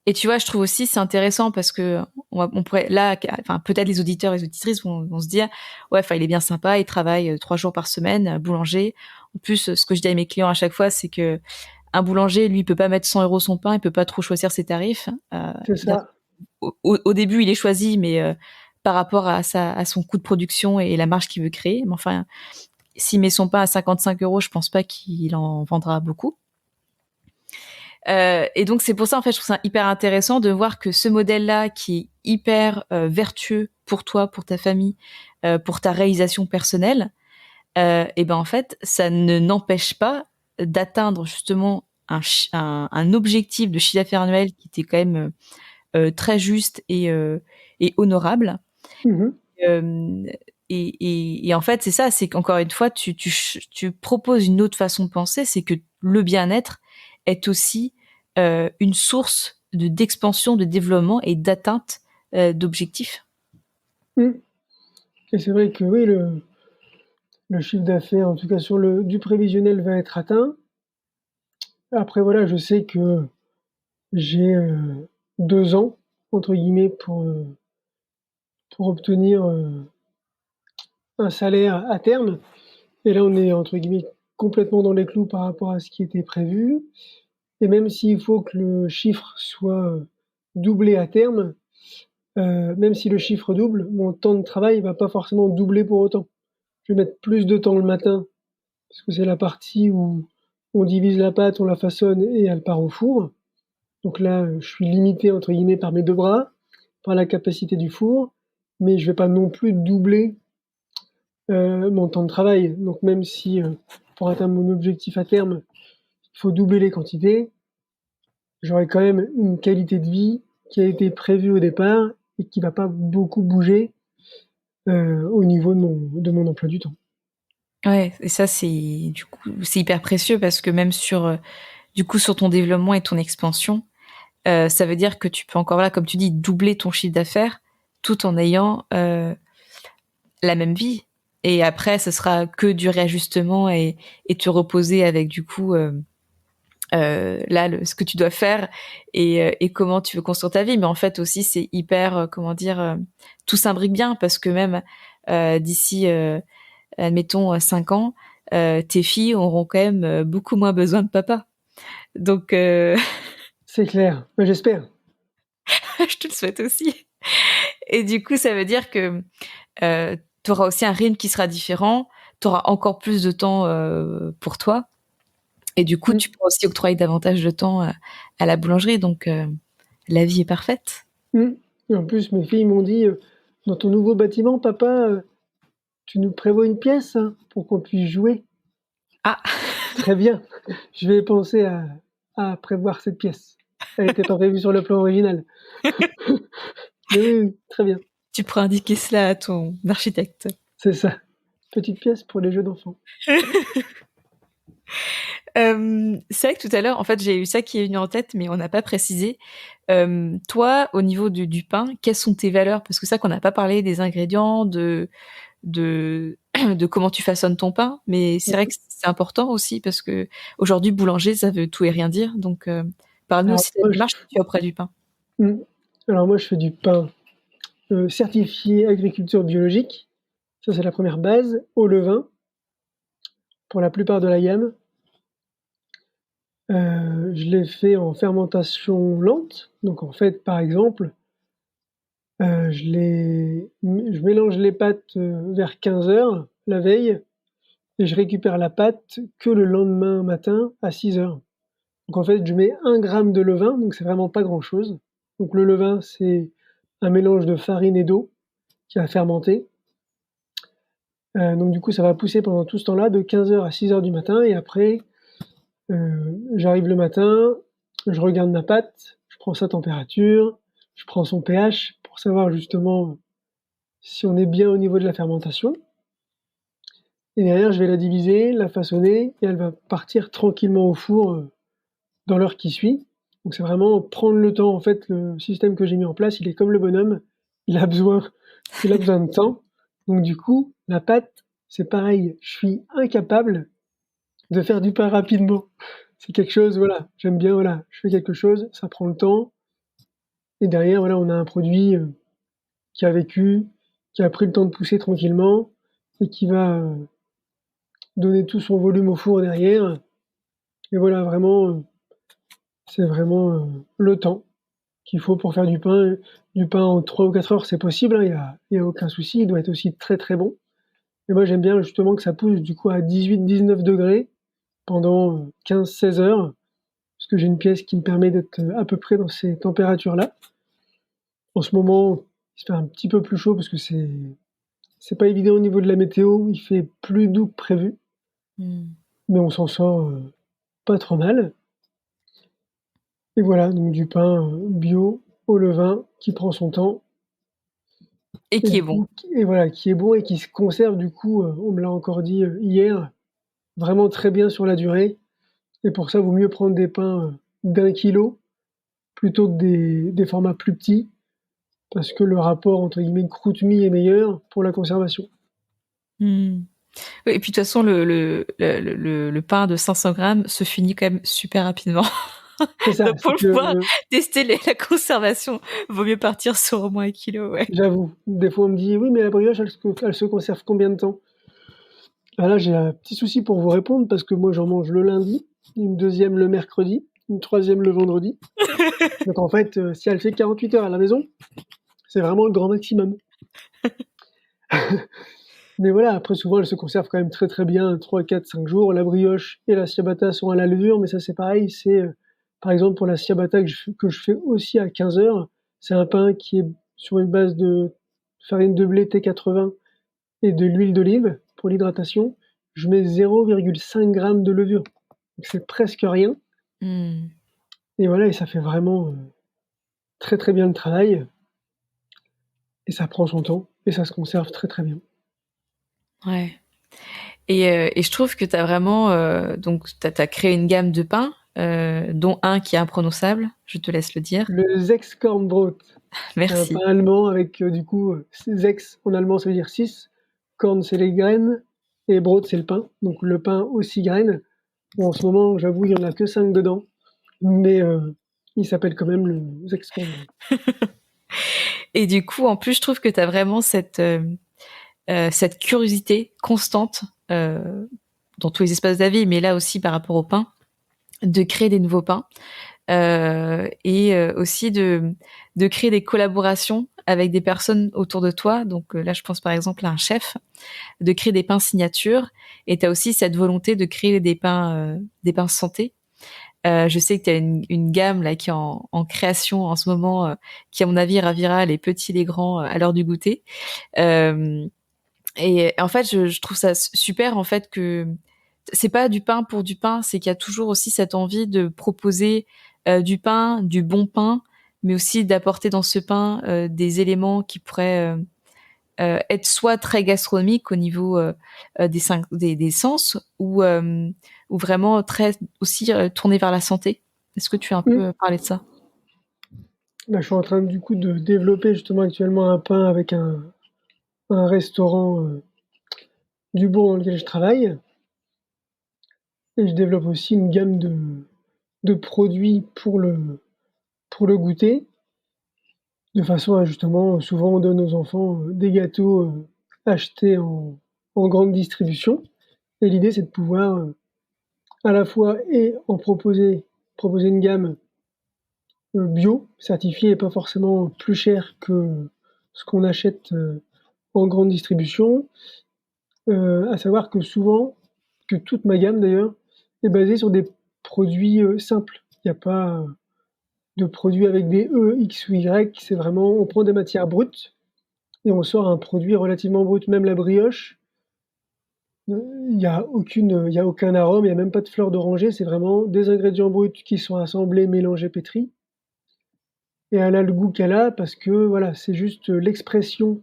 Et tu vois, je trouve aussi c'est intéressant parce que on pourrait là, enfin peut-être les auditeurs et les auditrices vont se dire, ouais, enfin il est bien sympa, il travaille 3 jours par semaine, boulanger. En plus, ce que je dis à mes clients à chaque fois, c'est que un boulanger, lui, il peut pas mettre 100 € son pain, il peut pas trop choisir ses tarifs. C'est Bien, ça. au début, il est choisi, mais par rapport à son coût de production et la marge qu'il veut créer. Mais enfin, s'il met son pain à 55 €, je pense pas qu'il en vendra beaucoup. Et donc c'est pour ça en fait je trouve ça hyper intéressant de voir que ce modèle-là qui est hyper vertueux pour toi, pour ta famille, pour ta réalisation personnelle, et ben en fait ça ne n'empêche pas d'atteindre justement un objectif de chiffre d'affaires annuel qui était quand même très juste et honorable. Mmh mh. Euh, et en fait c'est ça, c'est qu'encore une fois tu proposes une autre façon de penser, c'est que le bien-être est aussi une source d'expansion, de développement et d'atteinte d'objectifs. Mmh. Et c'est vrai que oui, le chiffre d'affaires, en tout cas sur le du prévisionnel va être atteint. Après voilà, je sais que j'ai, 2 ans entre guillemets pour obtenir, un salaire à terme et là on est entre guillemets «complètement dans les clous» par rapport à ce qui était prévu et même s'il faut que le chiffre soit, doublé à terme, même si le chiffre double, mon temps de travail va pas forcément doubler pour autant. Je vais mettre plus de temps le matin parce que c'est la partie où on divise la pâte, on la façonne et elle part au four. Donc là, je suis limité entre guillemets par mes 2 bras, par la capacité du four, mais je vais pas non plus doubler, mon temps de travail. Donc même si, pour atteindre mon objectif à terme, il faut doubler les quantités, j'aurai quand même une qualité de vie qui a été prévue au départ et qui va pas beaucoup bouger, au niveau de mon emploi du temps. Ouais, et ça c'est du coup c'est hyper précieux parce que même du coup sur ton développement et ton expansion, ça veut dire que tu peux encore là, comme tu dis, doubler ton chiffre d'affaires tout en ayant la même vie. Et après, ce sera que du réajustement et te reposer avec du coup là ce que tu dois faire et comment tu veux construire ta vie. Mais en fait aussi, c'est hyper comment dire, tout s'imbrique bien parce que même d'ici, admettons 5 ans, tes filles auront quand même beaucoup moins besoin de papa. Donc C'est clair, bah, j'espère. je te le souhaite aussi. Et du coup, ça veut dire que tu auras aussi un rythme qui sera différent, tu auras encore plus de temps pour toi, et du coup, Mmh, tu pourras aussi octroyer davantage de temps à la boulangerie, donc la vie est parfaite. mmh et en plus mes filles m'ont dit, «Dans ton nouveau bâtiment papa, tu nous prévois une pièce, hein, pour qu'on puisse jouer?» Ah, «Très bien, je vais penser à prévoir cette pièce. Elle était pas prévue sur le plan original. Mais oui, oui, très bien, tu pourras indiquer cela à ton architecte. c'est ça. Petite pièce pour les jeux d'enfants». C'est vrai que tout à l'heure, en fait, j'ai eu ça qui est venu en tête, mais on n'a pas précisé. Toi, au niveau du pain, quelles sont tes valeurs? Parce que ça, qu'on n'a pas parlé des ingrédients, de de comment tu façonnes ton pain, mais c'est vrai que c'est important aussi parce que aujourd'hui boulanger ça veut tout et rien dire. Donc parle-nous Alors aussi de la moi je démarche que tu as auprès du pain. mmh, alors moi je fais du pain, certifié agriculture biologique. Ça, c'est la première base, au levain, pour la plupart de la gamme. Je l'ai fait en fermentation lente. Donc en fait, par exemple, je mélange les pâtes, vers 15 heures la veille et je récupère la pâte que le lendemain matin à 6 heures. Donc en fait, je mets 1 gramme de levain, donc c'est vraiment pas grand-chose. Donc le levain, c'est un mélange de farine et d'eau qui a fermenté. Donc du coup, ça va pousser pendant tout ce temps-là de 15 heures à 6 heures du matin et après, j'arrive le matin, je regarde ma pâte, je prends sa température, je prends son pH pour savoir justement si on est bien au niveau de la fermentation et derrière je vais la diviser, la façonner et elle va partir tranquillement au four, dans l'heure qui suit. Donc c'est vraiment prendre le temps. En fait, le système que j'ai mis en place, il est comme le bonhomme, il a besoin il a besoin de temps. Donc du coup, la pâte, c'est pareil, je suis incapable de faire du pain rapidement. C'est quelque chose, voilà, j'aime bien, voilà, je fais quelque chose, ça prend le temps et derrière, voilà, on a un produit, qui a vécu, qui a pris le temps de pousser tranquillement et qui va, donner tout son volume au four derrière et voilà, vraiment, c'est vraiment, le temps qu'il faut pour faire du pain. Du pain en 3 ou 4 heures, c'est possible, hein, il y a aucun souci, il doit être aussi très, très bon et moi, j'aime bien justement que ça pousse du coup à 18-19 degrés pendant, 15-16 heures. Parce que j'ai une pièce qui me permet d'être à peu près dans ces températures-là. En ce moment, il se fait un petit peu plus chaud parce que c'est pas évident au niveau de la météo, il fait plus doux que prévu, Hmm. mais on s'en sort pas trop mal. Et voilà, donc du pain bio au levain qui prend son temps Et et qui est du bon. coup, et voilà, qui est bon et qui se conserve du coup, on me l'a encore dit hier, vraiment très bien sur la durée. Et pour ça, il vaut mieux prendre des pains d'1 kilo plutôt que des formats plus petits parce que le rapport entre guillemets croûte-mie est meilleur pour la conservation. Hmm. Oui, et puis de toute façon le pain de 500 grammes se finit quand même super rapidement. C'est ça, Donc pour c'est pouvoir que tester la conservation, vaut mieux partir sur au moins 1 kilo, ouais. j'avoue, des fois on me dit: «Oui, mais la brioche, elle se conserve combien de temps?» Ah là, j'ai un petit souci pour vous répondre parce que moi j'en mange le lundi, une deuxième le mercredi, une troisième le vendredi. Donc en fait, si elle fait 48 heures à la maison, c'est vraiment le grand maximum. Mais voilà, après souvent elle se conserve quand même très, très bien 3, 4, 5 jours. La brioche et la ciabatta sont à la levure, mais ça c'est pareil, c'est, par exemple pour la ciabatta que je fais aussi à 15 heures, c'est un pain qui est sur une base de farine de blé T80 et de l'huile d'olive pour l'hydratation. Je mets 0,5 g de levure. donc c'est presque rien Mmh. et voilà et ça fait vraiment, très, très bien le travail et ça prend son temps et ça se conserve très, très bien. Ouais. Et je trouve que tu as vraiment donc t'as créé une gamme de pains, dont un qui est imprononçable, je te laisse le dire. Le Sechskornbrot, c'est un pain Merci. allemand avec, du coup, Sechs en allemand ça veut dire 6, Korn c'est les graines et Brot c'est le pain, donc le pain aux 6 graines. Bon en ce moment j'avoue il y en a que 5 dedans, mais il s'appelle quand même le Sechskornbrot. Et du coup, en plus, je trouve que tu as vraiment cette curiosité constante dans tous les espaces de la vie, mais là aussi par rapport au pain, de créer des nouveaux pains et aussi de créer des collaborations avec des personnes autour de toi. Donc là, je pense par exemple à un chef, de créer des pains signature. Et tu as aussi cette volonté de créer des pains santé. Je sais que tu as une gamme là qui est en création en ce moment, qui à mon avis ravira les petits, les grands à l'heure du goûter. Euh, et en fait, je trouve ça super en fait que c'est pas du pain pour du pain, c'est qu'il y a toujours aussi cette envie de proposer du pain, du bon pain, mais aussi d'apporter dans ce pain des éléments qui pourraient être soit très gastronomiques au niveau des sens ou vraiment très aussi tourné vers la santé. Est-ce que tu as un Mmh. peu parlé de ça? Bah, je suis en train du coup de développer justement actuellement un pain avec un restaurant, du bourg dans lequel je travaille et je développe aussi une gamme de produits pour le goûter, de façon à justement souvent on donne aux enfants, des gâteaux, achetés en grande distribution et l'idée c'est de pouvoir, à la fois et en proposer une gamme, bio, certifiée et pas forcément plus cher que ce qu'on achète, en grande distribution. À savoir que souvent, que toute ma gamme d'ailleurs, est basée sur des produits, simples. Il y a pas de produits avec des E, X ou Y, c'est vraiment on prend des matières brutes et on sort un produit relativement brut. Même la brioche, il y a aucun arôme, il y a même pas de fleur d'oranger, c'est vraiment des ingrédients bruts qui sont assemblés, mélangés, pétris et elle a le goût qu'elle a parce que voilà, c'est juste, l'expression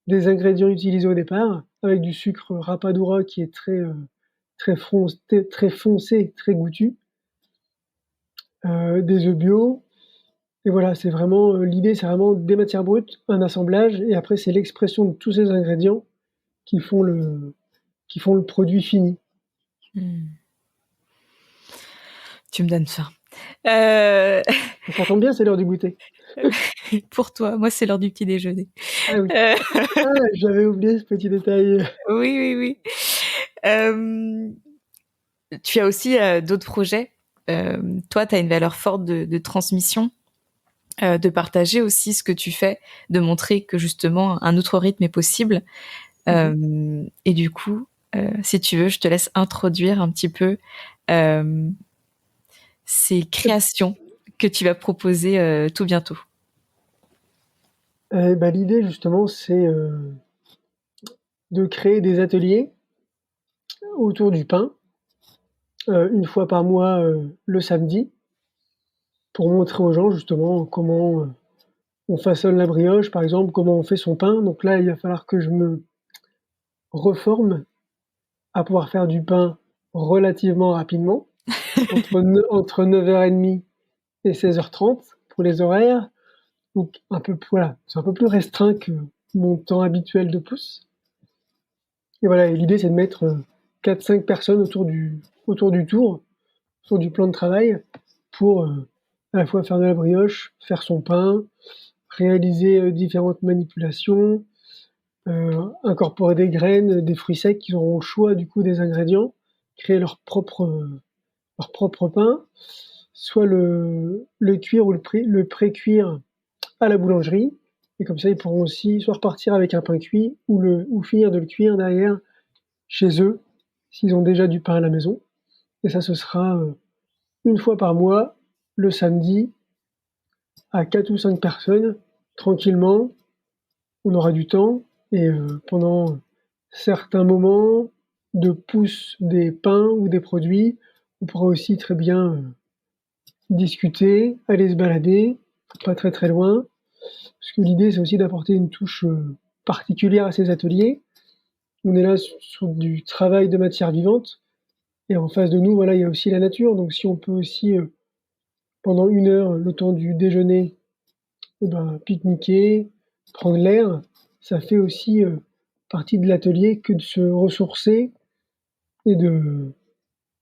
des ingrédients utilisés au départ, avec du sucre rapadura qui est très foncé, très goûtu, des œufs bio et voilà, c'est vraiment, l'idée, c'est vraiment des matières brutes, un assemblage et après c'est l'expression de tous ces ingrédients qui font le produit fini. Hmm. Tu me donnes faim. Euh, Ça tombe bien, c'est l'heure du goûter. pour toi, moi c'est l'heure du petit déjeuner. Ah oui. Euh, Ah, j'avais oublié ce petit détail. oui, oui, oui. Euh, Tu as aussi d'autres projets. Toi, tu as une valeur forte de transmission, de partager aussi ce que tu fais, de montrer que justement un autre rythme est possible. Mmh. Et du coup, si tu veux, je te laisse introduire un petit peu euh, ces créations que tu vas proposer tout bientôt. Bah, l'idée justement, c'est, de créer des ateliers autour du pain, 1 fois par mois, le samedi, pour montrer aux gens justement comment, on façonne la brioche, par exemple, comment on fait son pain. Donc là, il va falloir que je me reforme à pouvoir faire du pain relativement rapidement, entre 9h30 et 16h30 pour les horaires. Donc un peu voilà, c'est un peu plus restreint que mon temps habituel de pousse et voilà et l'idée c'est de mettre, 4-5 personnes autour du tour, autour du plan de travail pour, à la fois faire de la brioche, faire son pain, réaliser, différentes manipulations, incorporer des graines, des fruits secs qui auront le choix du coup des ingrédients, créer leur propre pain, soit le cuire ou le pré-cuire à la boulangerie et comme ça ils pourront aussi soit repartir avec un pain cuit ou finir de le cuire derrière chez eux, s'ils ont déjà du pain à la maison et ça ce sera, 1 fois par mois, le samedi, à 4 ou 5 personnes, tranquillement. On aura du temps et pendant certains moments de pousse des pains ou des produits, On pourra aussi très bien, discuter, aller se balader, pas très, très loin. Parce que l'idée, c'est aussi d'apporter une touche, particulière à ces ateliers. On est là sur du travail de matière vivante et en face de nous, voilà, il y a aussi la nature. Donc si on peut aussi, pendant 1 heure, le temps du déjeuner, et ben, pique-niquer, prendre l'air, ça fait aussi, partie de l'atelier que de se ressourcer et de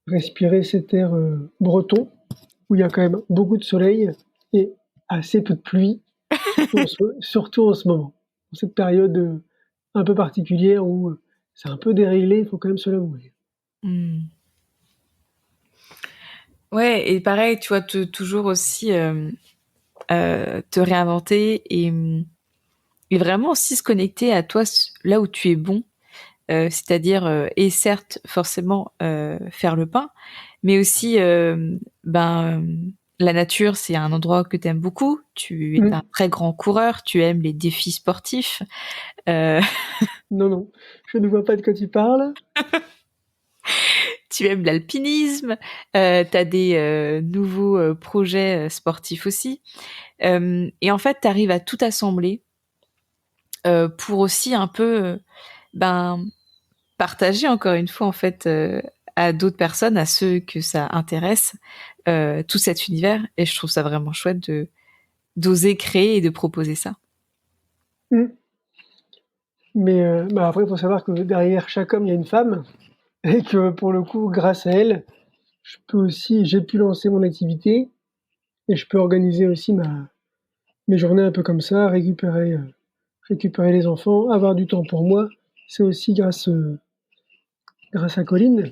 respirer cet air, breton, où il y a quand même beaucoup de soleil et assez peu de pluie, surtout en ce moment. Dans cette période, un peu particulière où, c'est un peu déréglé, il faut quand même se l'avouer. Mmh. Ouais, et pareil, tu vois, toujours aussi te réinventer et vraiment aussi se connecter à toi là où tu es bon. C'est-à-dire, et certes, forcément, faire le pain, mais aussi, la nature, c'est un endroit que tu aimes beaucoup. Tu es un Mmh. très grand coureur, tu aimes les défis sportifs, euh, Non, non, je ne vois pas de quoi tu parles. tu aimes l'alpinisme, tu as des nouveaux projets sportifs aussi. Et en fait, tu arrives à tout assembler pour aussi un peu ben, partager encore une fois en fait à d'autres personnes, à ceux que ça intéresse, tout cet univers. Et je trouve ça vraiment chouette de d'oser créer et de proposer ça. Mmh. Mais, bah, après, il faut savoir que derrière chaque homme, il y a une femme et que pour le coup, grâce à elle, j'ai pu lancer mon activité et je peux organiser aussi mes journées un peu comme ça, récupérer les enfants, avoir du temps pour moi. C'est aussi grâce à Colline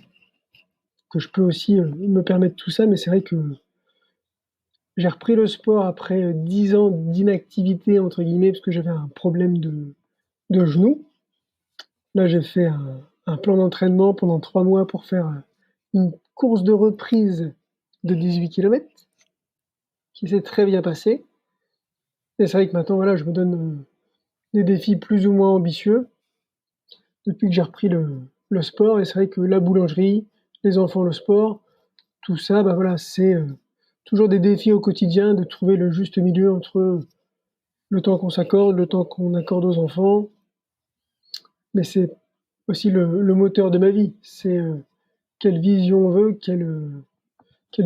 que je peux aussi, me permettre tout ça, mais c'est vrai que j'ai repris le sport après, 10 ans «d'inactivité» entre guillemets, parce que j'avais un problème de genou. Là, j'ai fait un plan d'entraînement pendant 3 mois pour faire, une course de reprise de 18 kilomètres qui s'est très bien passée et c'est vrai que maintenant, voilà, je me donne, des défis plus ou moins ambitieux depuis que j'ai repris le sport et c'est vrai que la boulangerie, les enfants, le sport, tout ça, bah, voilà, c'est, toujours des défis au quotidien de trouver le juste milieu entre le temps qu'on s'accorde, le temps qu'on accorde aux enfants, mais c'est aussi le moteur de ma vie. C'est, quelle vision on veut, quelle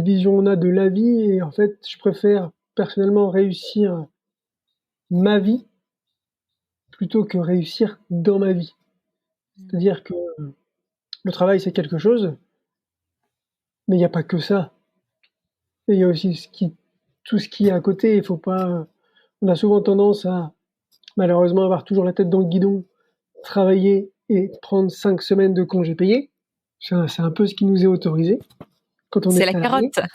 vision on a de la vie et en fait, je préfère personnellement réussir ma vie plutôt que réussir dans ma vie. C'est-à-dire que le travail, c'est quelque chose, mais il y a pas que ça et il y a aussi tout ce qui est à côté. Il faut pas On a souvent tendance à malheureusement avoir toujours la tête dans le guidon, travailler et prendre 5 semaines de congés payés. C'est un peu ce qui nous est autorisé quand on est C'est la salarié. carotte.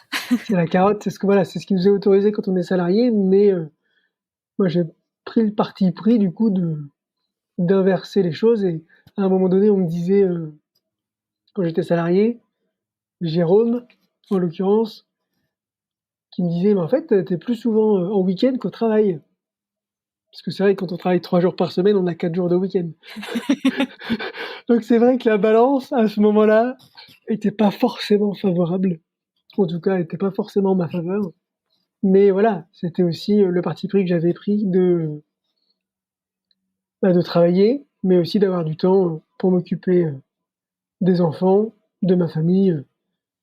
C'est la carotte, c'est ce qui nous est autorisé quand on est salarié, mais moi j'ai pris le parti pris du coup d'inverser les choses et à un moment donné, on me disait, quand j'étais salarié, Jérôme, en l'occurrence, qui me disait: «Mais en fait, tu es plus souvent, en week-end qu'au travail». Parce que c'est vrai que quand on travaille 3 jours par semaine, on a 4 jours de week-end. Donc c'est vrai que la balance, à ce moment-là, était pas forcément favorable. En tout cas, était pas forcément en ma faveur. Mais voilà, c'était aussi, le parti pris que j'avais pris de travailler, mais aussi d'avoir du temps, pour m'occuper, des enfants, de ma famille,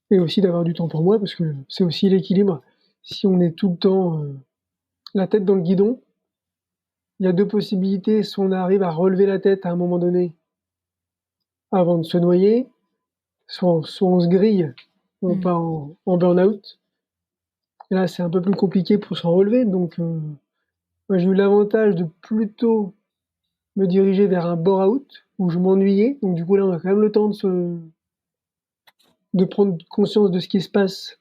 et aussi d'avoir du temps pour moi parce que c'est aussi l'équilibre. Si on est tout le temps, la tête dans le guidon, il y a 2 possibilités, soit on arrive à relever la tête à un moment donné avant de se noyer, soit on se grille, on Mm. part en burn-out et là, c'est un peu plus compliqué pour s'en relever donc moi, j'ai eu l'avantage de plutôt me diriger vers un bore-out où je m'ennuyais donc du coup, là, on a quand même le temps de prendre conscience de ce qui se passe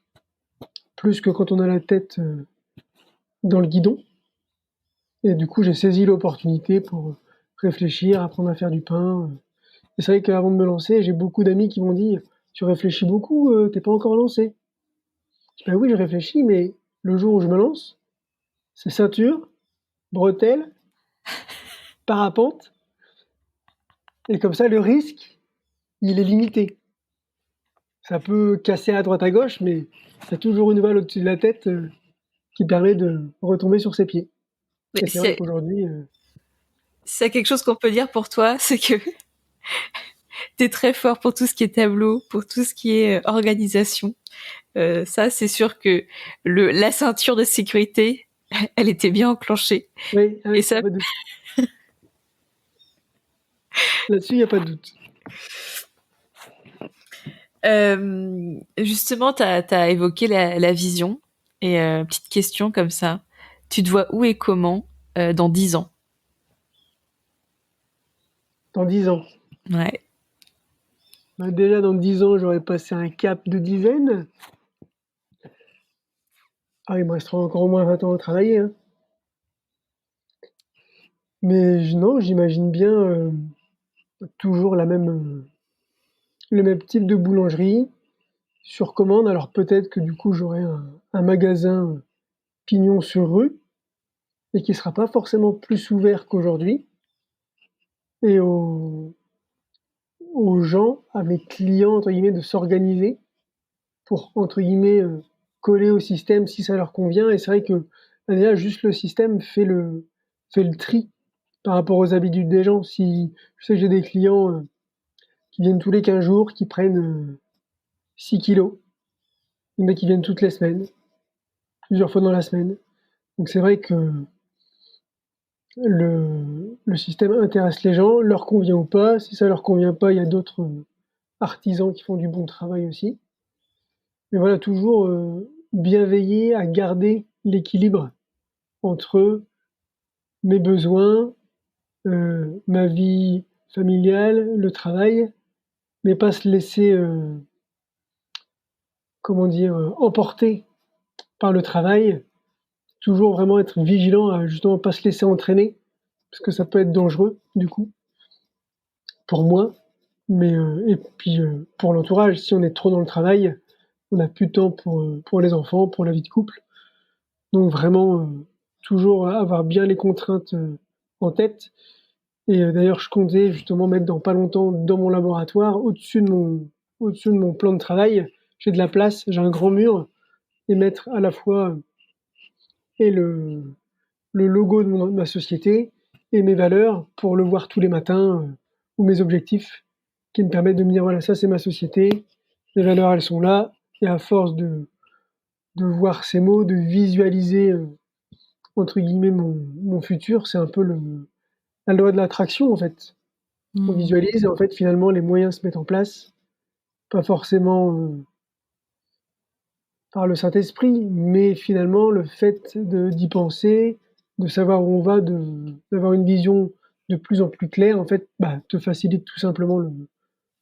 plus que quand on a la tête, dans le guidon. Et du coup, j'ai saisi l'opportunité pour réfléchir, apprendre à faire du pain. Et c'est vrai qu'avant de me lancer, j'ai beaucoup d'amis qui m'ont dit: «Tu réfléchis beaucoup, tu pas encore lancé». Je dis: «Bah oui, je réfléchis, mais le jour où je me lance, c'est ceinture, bretelles, parapente et comme ça le risque, il est limité». Ça peut casser à droite à gauche, mais il y a toujours une balle au-dessus de la tête, qui permet de retomber sur ses pieds. Mais Et c'est vrai qu'aujourd'hui, s'il y a quelque chose qu'on peut dire pour toi, c'est que t'es très fort pour tout ce qui est tableau, pour tout ce qui est organisation. Ça, c'est sûr que la ceinture de sécurité, elle était bien enclenchée. oui, Et oui, ça, pas de doute. Là-dessus, il y a pas de doute. justement, t'as évoqué la vision. Et petite question comme ça, tu te vois où et comment dans 10 ans? Dans 10 ans. Ouais. Bah, déjà dans 10 ans, j'aurais passé un cap de dizaine. Ah, il me restera encore au moins 20 ans à travailler, hein. Mais non, j'imagine bien, toujours le même type de boulangerie sur commande. Alors peut-être que du coup, j'aurai un magasin pignon sur rue et qui sera pas forcément plus ouvert qu'aujourd'hui et aux gens, à mes clients, entre guillemets, de s'organiser pour, entre guillemets, coller au système si ça leur convient. Et c'est vrai que bah, déjà, juste le système fait le tri par rapport aux habitudes des gens. Si je sais que j'ai des clients qui viennent tous les 15 jours, qui prennent 6 kilos, il y en a qui viennent toutes les semaines, plusieurs fois dans la semaine. Donc c'est vrai que le système intéresse les gens, leur convient ou pas. Si ça leur convient pas, il y a d'autres artisans qui font du bon travail aussi. Mais voilà, toujours bien veiller à garder l'équilibre entre mes besoins, ma vie familiale, le travail, mais pas se laisser, comment dire, emporter par le travail. Toujours vraiment être vigilant à justement pas se laisser entraîner, parce que ça peut être dangereux du coup, pour moi, mais et puis pour l'entourage. Si on est trop dans le travail, on n'a plus de temps pour les enfants, pour la vie de couple. Donc vraiment, toujours avoir bien les contraintes en tête. Et d'ailleurs, je comptais justement mettre dans pas longtemps dans mon laboratoire, au-dessus de mon plan de travail, j'ai de la place, j'ai un grand mur, et mettre à la fois et le logo de ma société et mes valeurs pour le voir tous les matins, ou mes objectifs qui me permettent de me dire voilà, ça c'est ma société, les valeurs elles sont là, et à force de voir ces mots, de visualiser entre guillemets mon futur, c'est un peu la loi de l'attraction en fait. On Hmm. visualise et en fait finalement les moyens se mettent en place, pas forcément par le Saint-Esprit, mais finalement le fait d'y penser, de savoir où on va, d'avoir une vision de plus en plus claire, en fait, bah, te facilite tout simplement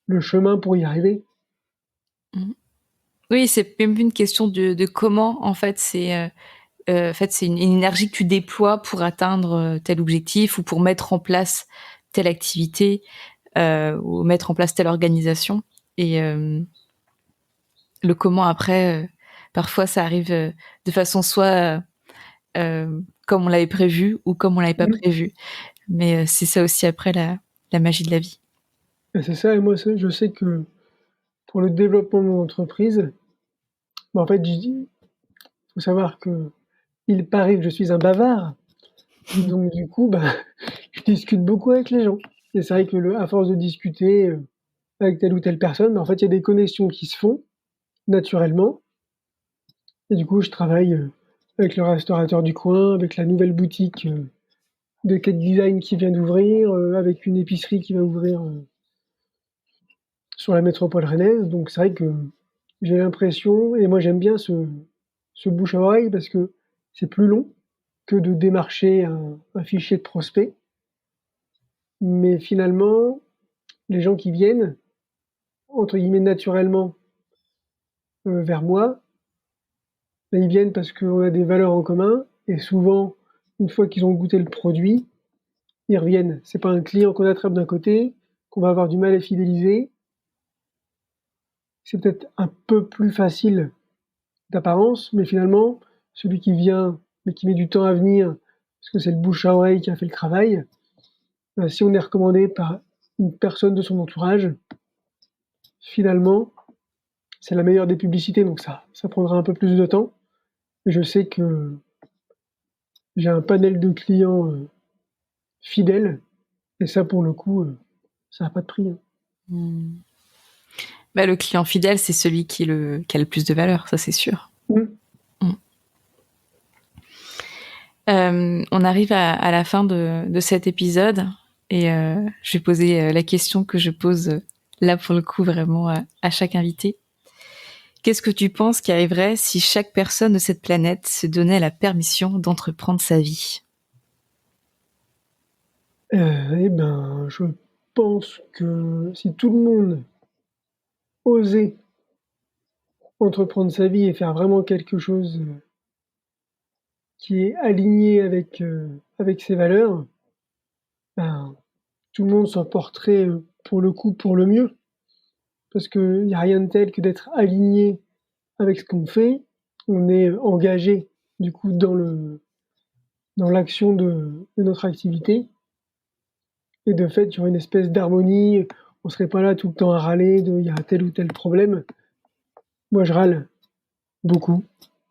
le chemin pour y arriver. Hmm. Oui, c'est même une question de comment, en fait, c'est une énergie que tu déploies pour atteindre tel objectif ou pour mettre en place telle activité ou mettre en place telle organisation. Et le comment après, parfois ça arrive de façon soit comme on l'avait prévu ou comme on l'avait pas Mmh. prévu. Mais c'est ça aussi après la magie de la vie. Et c'est ça, et moi je sais que pour le développement de mon entreprise, bah, en fait, il faut savoir que il paraît que je suis un bavard, donc du coup, bah, je discute beaucoup avec les gens. Et c'est vrai que à force de discuter avec telle ou telle personne, bah, en fait, il y a des connexions qui se font naturellement. Et du coup, je travaille avec le restaurateur du coin, avec la nouvelle boutique de cake design qui vient d'ouvrir, avec une épicerie qui va ouvrir sur la métropole rennaise. Donc c'est vrai que j'ai l'impression, et moi j'aime bien ce bouche à oreille parce que c'est plus long que de démarcher un fichier de prospect. Mais finalement, les gens qui viennent, entre guillemets, naturellement vers moi, ben, ils viennent parce qu'on a des valeurs en commun. Et souvent, une fois qu'ils ont goûté le produit, ils reviennent. C'est pas un client qu'on attrape d'un côté, qu'on va avoir du mal à fidéliser. C'est peut-être un peu plus facile d'apparence, mais finalement, celui qui vient, mais qui met du temps à venir, parce que c'est le bouche à oreille qui a fait le travail, si on est recommandé par une personne de son entourage, finalement, c'est la meilleure des publicités, donc ça prendra un peu plus de temps. Et je sais que j'ai un panel de clients fidèles, et ça, pour le coup, ça n'a pas de prix. Hein. Mmh. Bah, le client fidèle, c'est celui qui a le plus de valeur, ça c'est sûr. Mmh. On arrive à la fin de cet épisode et je vais poser la question que je pose là pour le coup vraiment à chaque invité. Qu'est-ce que tu penses qui arriverait si chaque personne de cette planète se donnait la permission d'entreprendre sa vie? Eh ben, je pense que si tout le monde osait entreprendre sa vie et faire vraiment quelque chose qui est aligné avec ses valeurs, ben, tout le monde s'en porterait pour le coup pour le mieux. Parce qu'il n'y a rien de tel que d'être aligné avec ce qu'on fait. On est engagé du coup dans l'action de notre activité. Et de fait, il y aurait une espèce d'harmonie. On serait pas là tout le temps à râler de il y a tel ou tel problème. Moi, je râle beaucoup,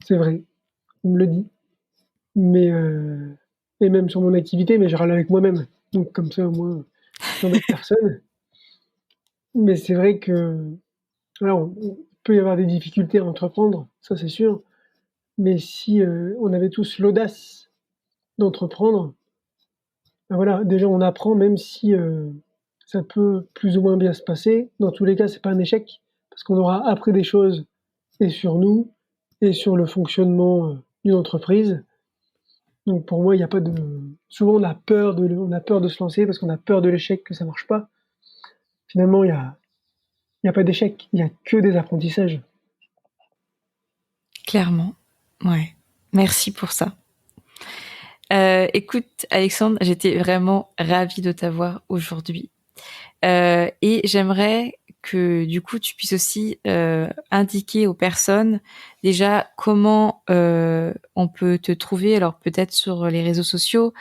c'est vrai, on me le dit. Mais et même sur mon activité, mais je râle avec moi-même. Donc comme ça, au moins, j'embête personne. Mais c'est vrai que voilà, on peut y avoir des difficultés à entreprendre, ça c'est sûr. Mais si on avait tous l'audace d'entreprendre, ben voilà, déjà on apprend même si ça peut plus ou moins bien se passer. Dans tous les cas, c'est pas un échec parce qu'on aura appris des choses et sur nous et sur le fonctionnement d'une entreprise. Donc pour moi, il n'y a pas de. Souvent, on a peur de se lancer parce qu'on a peur de l'échec, que ça marche pas. Finalement, il y a pas d'échec, il y a que des apprentissages. Clairement, ouais. Merci pour ça. Écoute, Alexandre, j'étais vraiment ravie de t'avoir aujourd'hui. Et j'aimerais que du coup tu puisses aussi indiquer aux personnes déjà comment on peut te trouver, alors peut-être sur les réseaux sociaux.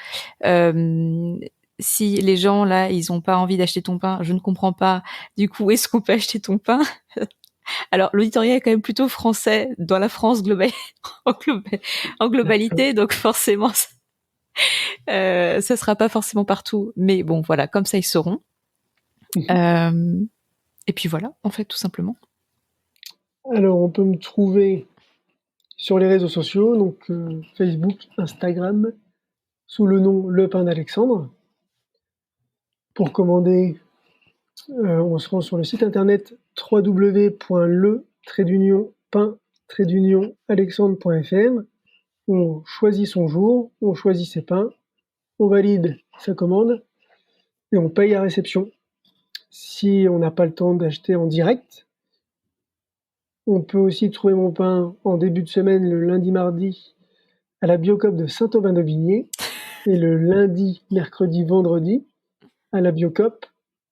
Si les gens là ils ont pas envie d'acheter ton pain, je ne comprends pas. Du coup, où est-ce qu'on peut acheter ton pain? Alors l'auditoriat est quand même plutôt français dans la France en globalité, donc forcément ça sera pas forcément partout. Mais bon voilà, comme ça ils sauront. Et puis voilà, en fait, tout simplement. Alors, on peut me trouver sur les réseaux sociaux, donc Facebook, Instagram, sous le nom Le Pain d'Alexandre. Pour commander, on se rend sur le site internet www.le-pain-alexandre.fr. On choisit son jour, on choisit ses pains, on valide sa commande et on paye à réception. Si on n'a pas le temps d'acheter en direct, on peut aussi trouver mon pain en début de semaine, le lundi, mardi, à la Biocoop de Saint-Aubin-d'Aubigné et le lundi, mercredi, vendredi à la Biocoop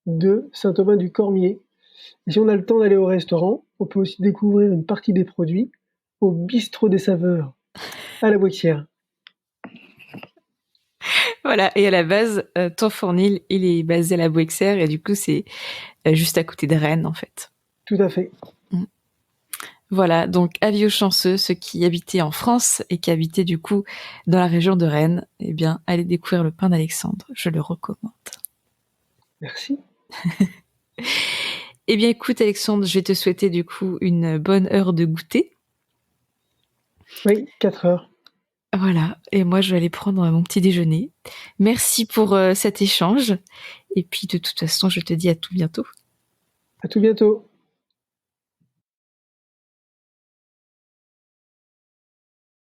de Saint-Aubin-du-Cormier. Et si on a le temps d'aller au restaurant, on peut aussi découvrir une partie des produits au Bistrot des Saveurs à la Boixière. Voilà, et à la base, ton fournil, il est basé à la Bouexer, et du coup, c'est juste à côté de Rennes, en fait. Tout à fait. Voilà, donc avis aux chanceux, ceux qui habitaient en France et qui habitaient du coup dans la région de Rennes, eh bien, allez découvrir le pain d'Alexandre, je le recommande. Merci. Eh bien, écoute, Alexandre, je vais te souhaiter du coup une bonne heure de goûter. Oui, 4 heures. Voilà, et moi, je vais aller prendre mon petit déjeuner. Merci pour cet échange, et puis de toute façon, je te dis à tout bientôt. À tout bientôt.